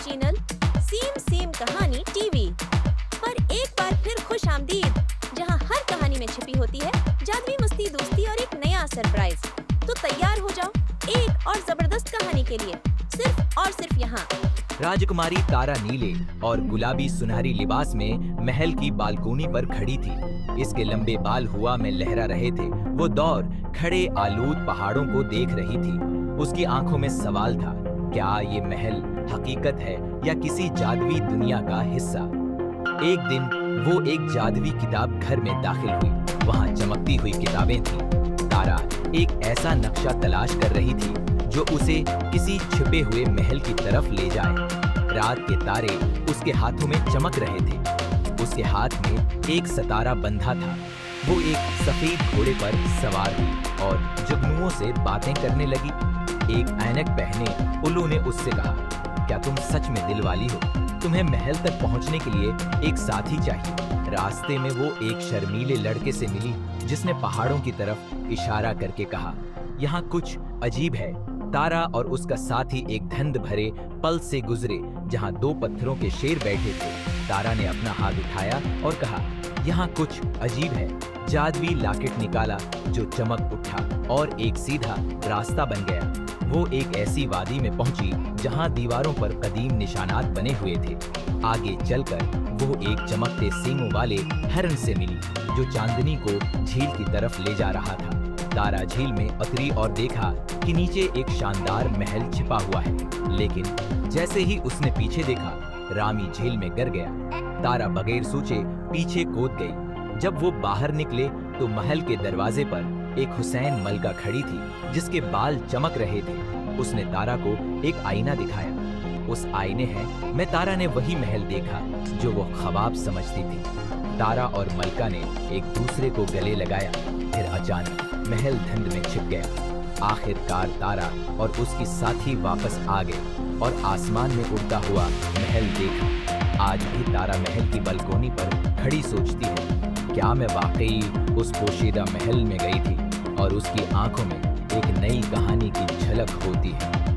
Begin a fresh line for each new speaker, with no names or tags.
Channel same same कहानी TV पर एक बार फिर खुश आमदीद, जहां हर कहानी में छिपी होती है जादुई मस्ती, दोस्ती और एक नया सरप्राइज। तो तैयार हो जाओ एक और जबरदस्त कहानी के लिए, सिर्फ और सिर्फ यहाँ।
राजकुमारी तारा नीले और गुलाबी सुनहरी लिबास में महल की बालकोनी पर खड़ी थी। इसके लंबे बाल हवा में लहरा रहे थे। वो दौर खड़े आलूद पहाड़ों को देख रही थी। उसकी आंखों में सवाल था, क्या ये महल हकीकत है या किसी जादुई दुनिया का हिस्सा? एक दिन वो एक जादुई किताब घर में दाखिल हुई। वहाँ चमकती हुई किताबें थीं। तारा एक ऐसा नक्शा तलाश कर रही थी जो उसे किसी छिपे हुए महल की तरफ ले जाए। रात के तारे उसके हाथों में चमक रहे थे। उसके हाथ में एक सितारा बंधा था। वो एक सफेद घोड़े पर सवार हुई और जुगनुओं से बातें करने लगी। एक ऐनक पहने उल्लू ने उससे कहा, क्या तुम सच में दिल वाली हो? तुम्हें महल तक पहुंचने के लिए एक साथी चाहिए। रास्ते में वो एक शर्मीले लड़के से मिली जिसने पहाड़ों की तरफ इशारा करके कहा, यहाँ कुछ अजीब है। तारा और उसका साथी एक धुंध भरे पल से गुजरे जहाँ दो पत्थरों के शेर बैठे थे। तारा ने अपना हाथ उठाया और कहा, यहाँ कुछ अजीब है। जादुई लॉकेट निकाला जो चमक उठा और एक सीधा रास्ता बन गया। वो एक ऐसी वादी में पहुंची जहां दीवारों पर कदीम निशानात बने हुए थे। आगे चलकर वो एक चमकते सींगों वाले हिरन से मिली जो चांदनी को झील की तरफ ले जा रहा था। तारा झील में उतरी और देखा कि नीचे एक शानदार महल छिपा हुआ है, लेकिन जैसे ही उसने पीछे देखा, रामी झील में गिर गया। तारा बगैर सोचे पीछे कूद गई। जब वो बाहर निकले तो महल के दरवाजे पर एक हुसैन मलका खड़ी थी जिसके बाल चमक रहे थे। उसने तारा को एक आईना दिखाया। उस आईने में तारा ने वही महल देखा जो वो ख्वाब समझती थी। तारा और मलका ने एक दूसरे को गले लगाया। फिर अचानक महल धुंध में छिप गया। आखिरकार तारा और उसकी साथी वापस आ गए और आसमान में उड़ता हुआ महल देखा। आज भी तारा महल की बालकोनी पर खड़ी सोचती है, क्या मैं वाकई उस पोशीदा महल में गई थी? और उसकी आंखों में एक नई कहानी की झलक होती है।